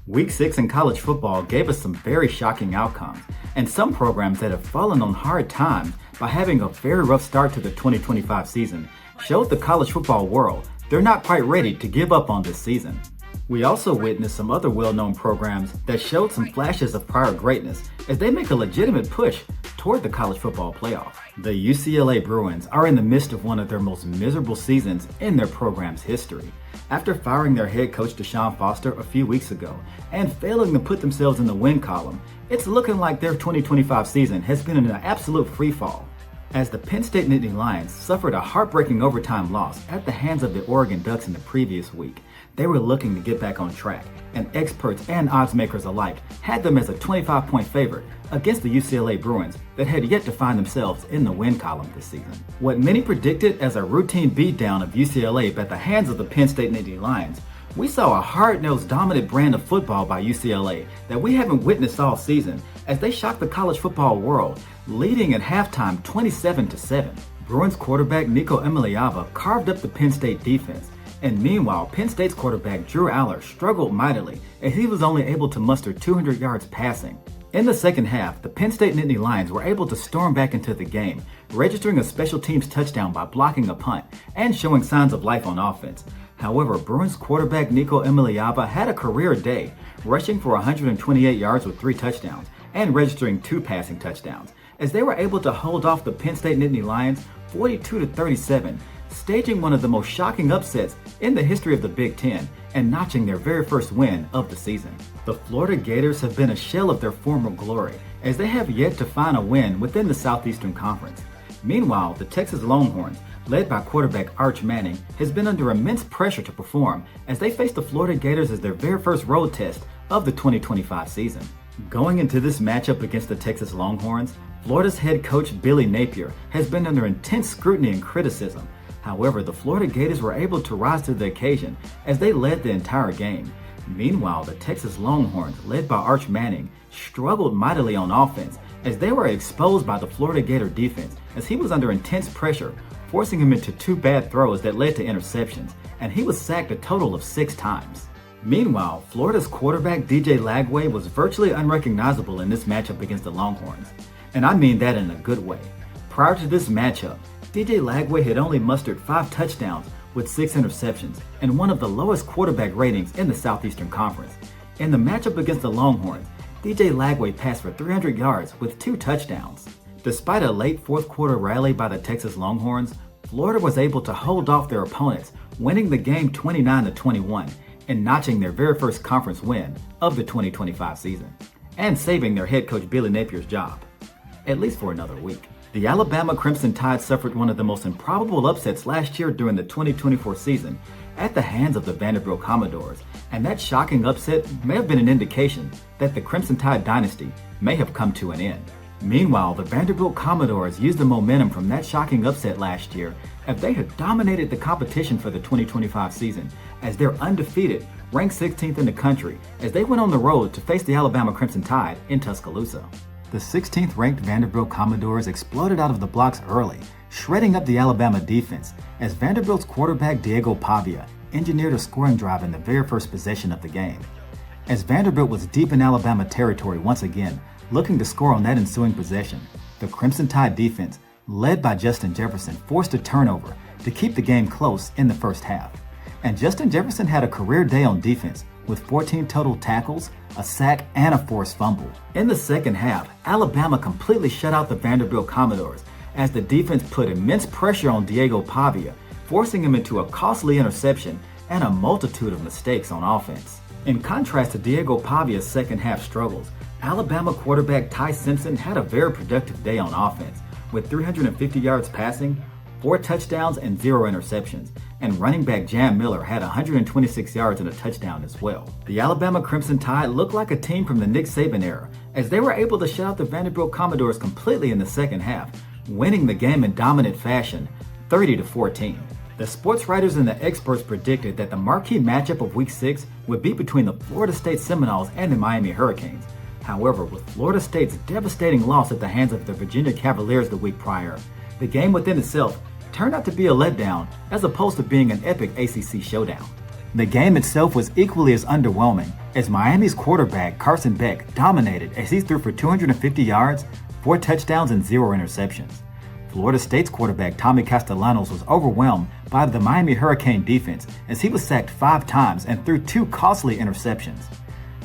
Week 6 in college football gave us some very shocking outcomes, and some programs that have fallen on hard times by having a very rough start to the 2025 season showed the college football world they're not quite ready to give up on this season. We also witnessed some other well-known programs that showed some flashes of prior greatness as they make a legitimate push toward the college football playoff. The UCLA Bruins are in the midst of one of their most miserable seasons in their program's history. After firing their head coach Deshaun Foster a few weeks ago and failing to put themselves in the win column, it's looking like their 2025 season has been in an absolute freefall. As the Penn State Nittany Lions suffered a heartbreaking overtime loss at the hands of the Oregon Ducks in the previous week, they were looking to get back on track, and experts and odds makers alike had them as a 25-point favorite against the UCLA Bruins that had yet to find themselves in the win column this season. What many predicted as a routine beatdown of UCLA at the hands of the Penn State Nittany Lions, we saw a hard-nosed dominant brand of football by UCLA that we haven't witnessed all season as they shocked the college football world, leading at halftime 27-7. Bruins quarterback Nico Emiliava carved up the Penn State defense, and meanwhile, Penn State's quarterback Drew Aller struggled mightily as he was only able to muster 200 yards passing. In the second half, the Penn State Nittany Lions were able to storm back into the game, registering a special teams touchdown by blocking a punt and showing signs of life on offense. However, Bruins quarterback Nico Emiliava had a career day, rushing for 128 yards with 3 touchdowns and registering 2 passing touchdowns, as they were able to hold off the Penn State Nittany Lions 42-37, staging one of the most shocking upsets in the history of the Big Ten and notching their very first win of the season. The Florida Gators have been a shell of their former glory, as they have yet to find a win within the Southeastern Conference. Meanwhile, the Texas Longhorns, led by quarterback Arch Manning, has been under immense pressure to perform as they face the Florida Gators as their very first road test of the 2025 season. Going into this matchup against the Texas Longhorns, Florida's head coach Billy Napier has been under intense scrutiny and criticism. However, the Florida Gators were able to rise to the occasion as they led the entire game. Meanwhile, the Texas Longhorns, led by Arch Manning, struggled mightily on offense as they were exposed by the Florida Gator defense as he was under intense pressure, forcing him into 2 bad throws that led to interceptions, and he was sacked a total of 6 times. Meanwhile, Florida's quarterback DJ Lagway was virtually unrecognizable in this matchup against the Longhorns, and I mean that in a good way. Prior to this matchup, DJ Lagway had only mustered 5 touchdowns with 6 interceptions and one of the lowest quarterback ratings in the Southeastern Conference. In the matchup against the Longhorns, DJ Lagway passed for 300 yards with 2 touchdowns. Despite a late fourth quarter rally by the Texas Longhorns, Florida was able to hold off their opponents, winning the game 29-21 and notching their very first conference win of the 2025 season, and saving their head coach Billy Napier's job, at least for another week. The Alabama Crimson Tide suffered one of the most improbable upsets last year during the 2024 season at the hands of the Vanderbilt Commodores, and that shocking upset may have been an indication that the Crimson Tide dynasty may have come to an end. Meanwhile, the Vanderbilt Commodores used the momentum from that shocking upset last year as they had dominated the competition for the 2025 season as they're undefeated, ranked 16th in the country as they went on the road to face the Alabama Crimson Tide in Tuscaloosa. The 16th ranked Vanderbilt Commodores exploded out of the blocks early, shredding up the Alabama defense as Vanderbilt's quarterback Diego Pavia engineered a scoring drive in the very first possession of the game. As Vanderbilt was deep in Alabama territory once again, looking to score on that ensuing possession, the Crimson Tide defense, led by Justin Jefferson, forced a turnover to keep the game close in the first half. And Justin Jefferson had a career day on defense with 14 total tackles, a sack, and a forced fumble. In the second half, Alabama completely shut out the Vanderbilt Commodores as the defense put immense pressure on Diego Pavia, forcing him into a costly interception and a multitude of mistakes on offense. In contrast to Diego Pavia's second half struggles, Alabama quarterback Ty Simpson had a very productive day on offense, with 350 yards passing, 4 touchdowns, and 0 interceptions, and running back Jam Miller had 126 yards and a touchdown as well. The Alabama Crimson Tide looked like a team from the Nick Saban era, as they were able to shut out the Vanderbilt Commodores completely in the second half, winning the game in dominant fashion, 30-14. The sports writers and the experts predicted that the marquee matchup of Week 6 would be between the Florida State Seminoles and the Miami Hurricanes. However, with Florida State's devastating loss at the hands of the Virginia Cavaliers the week prior, the game within itself turned out to be a letdown as opposed to being an epic ACC showdown. The game itself was equally as underwhelming, as Miami's quarterback Carson Beck dominated as he threw for 250 yards, 4 touchdowns, and 0 interceptions. Florida State's quarterback Tommy Castellanos was overwhelmed by the Miami Hurricane defense as he was sacked 5 times and threw 2 costly interceptions.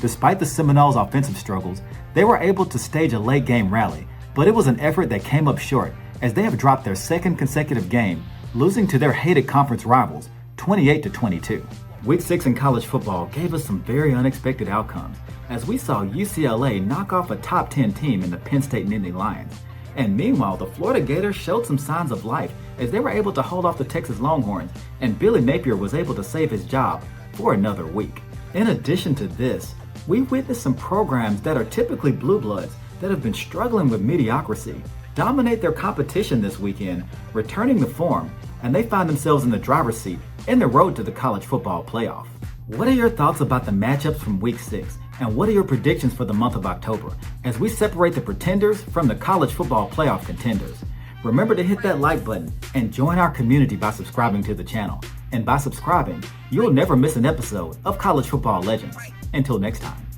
Despite the Seminoles' offensive struggles, they were able to stage a late game rally, but it was an effort that came up short as they have dropped their second consecutive game, losing to their hated conference rivals 28-22. Week 6 in college football gave us some very unexpected outcomes as we saw UCLA knock off a top 10 team in the Penn State Nittany Lions. And meanwhile, the Florida Gators showed some signs of life as they were able to hold off the Texas Longhorns, and Billy Napier was able to save his job for another week. In addition to this, we witnessed some programs that are typically blue bloods that have been struggling with mediocrity dominate their competition this weekend, returning to form, and they find themselves in the driver's seat in the road to the college football playoff. What are your thoughts about the matchups from Week 6, and what are your predictions for the month of October as we separate the pretenders from the college football playoff contenders? Remember to hit that like button and join our community by subscribing to the channel. And by subscribing, you'll never miss an episode of College Football Legends. Until next time.